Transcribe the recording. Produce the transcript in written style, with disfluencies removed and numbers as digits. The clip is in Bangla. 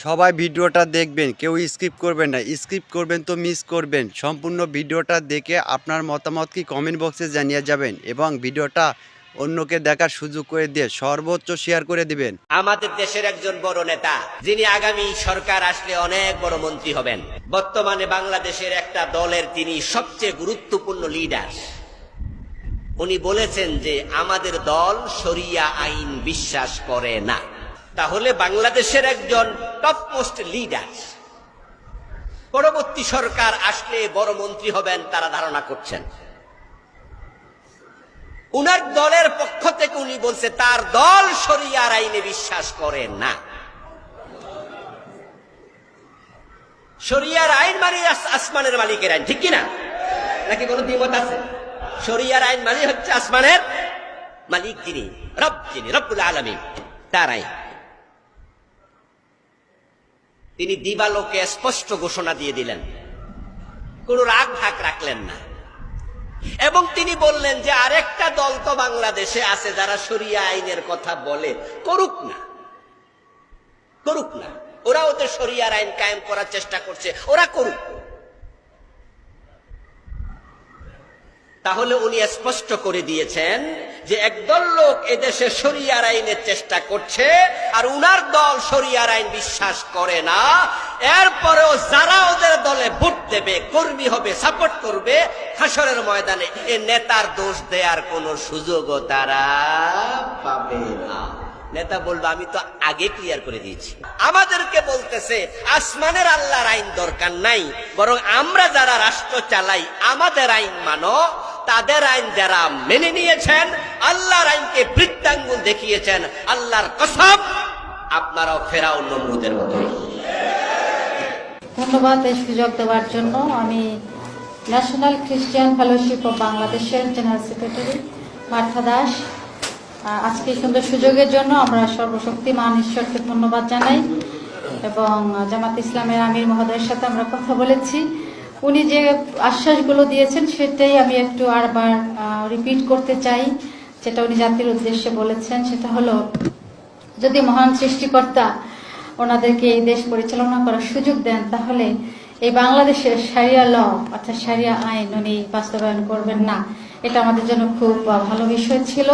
সবাই ভিডিওটা দেখবেন, কেউ স্কিপ করবেন না। স্কিপ করবেন তো মিস করবেন। সম্পূর্ণ ভিডিওটা দেখে আপনার মতামত কি কমেন্ট বক্সে জানিয়ে যাবেন এবং ভিডিওটা অন্যকে দেখার সুযোগ করে দিয়ে সর্বোচ্চ শেয়ার করে দিবেন। আমাদের দেশের একজন বড় নেতা, যিনি আগামী সরকার আসলে অনেক বড় মন্ত্রী হবেন। বর্তমানে বাংলাদেশের একটা দলের তিনি সবচেয়ে গুরুত্বপূর্ণ লিডার। উনি বলেছেন যে আমাদের দল শরিয়া আইন বিশ্বাস করে না। তাহলে বাংলাদেশের একজন টপ মোস্ট লিডার পরবর্তী সরকার আসলে বড় মন্ত্রী হবেন তারা ধারণা করছেন। উনার দলের পক্ষ থেকে উনি বলছে তার দল শরিয়ার আইনে বিশ্বাস করে না। শরিয়ার আইন মানে আসমানের মালিকের আইন, ঠিক কিনা? নাকি কোনো দ্বিমত আছে? শরিয়ার আইন মানে হচ্ছে আসমানের মালিক যিনি, রব্বুল আলামিন, তার আইন। তিনি দিবালোকে স্পষ্ট ঘোষণা দিয়ে দিলেন, কোন রাগ ঢাক রাখলেন না। এবং তিনি বললেন যে আরেকটা দল তো বাংলাদেশে আছে যারা শরিয়া আইনের কথা বলে, করুক না। ওরা ওদের শরিয়ার আইন কায়েম করার চেষ্টা করছে, ওরা করুক। তাহলে উনি স্পষ্ট করে দিয়েছেন যে একদল লোক এদেশে শরিয়ার আইনের চেষ্টা করছে আর উনার দল শরিয়ার আইন বিশ্বাস করে না। এরপরেও যারা ওদের দলে ভোট দেবে, কর্মী হবে, সাপোর্ট করবে, হাসরের ময়দানে এ নেতার দোষ দেওয়ার কোনো সুযোগও তারা পাবে না। নেতা বলবে আমি তো আগে ক্লিয়ার করে দিয়েছি। আমাদেরকে বলতেছে আসমানের আল্লাহর আইন দরকার নাই, বরং আমরা যারা রাষ্ট্র চালাই আমাদের আইন মানো। তাদের আইন যারা মেনে নিয়েছেন, আল্লাহর আইনকে বৃত্তাঙ্গুল দেখিয়েছেন, আল্লাহর কসম আপনারাও ফেরাউন নমরুদের মতো। ধন্যবাদ এই সুযোগ দেওয়ার জন্য। আমি ন্যাশনাল খ্রিস্টান ফেলোশিপ অব বাংলাদেশের জেনারেল সেক্রেটারি মার্থা দাস। আজকে সুন্দর সুযোগের জন্য আমরা সর্বশক্তিমান ঈশ্বরকে ধন্যবাদ জানাই এবং জামাত ইসলামের আমির মহোদয়ের সাথে আমরা কথা বলেছি। উনি যে আশ্বাসগুলো দিয়েছেন সেটাই আমি একটু আরবার রিপিট করতে চাই, যেটা উনি জাতির উদ্দেশ্যে বলেছেন। সেটা হলো, যদি মহান সৃষ্টিকর্তা ওনাদেরকে এই দেশ পরিচালনা করার সুযোগ দেন, তাহলে এই বাংলাদেশের শারিয়া ল অর্থাৎ শারিয়া আইন উনি বাস্তবায়ন করবেন না। এটা আমাদের জন্য খুব ভালো বিষয় ছিল।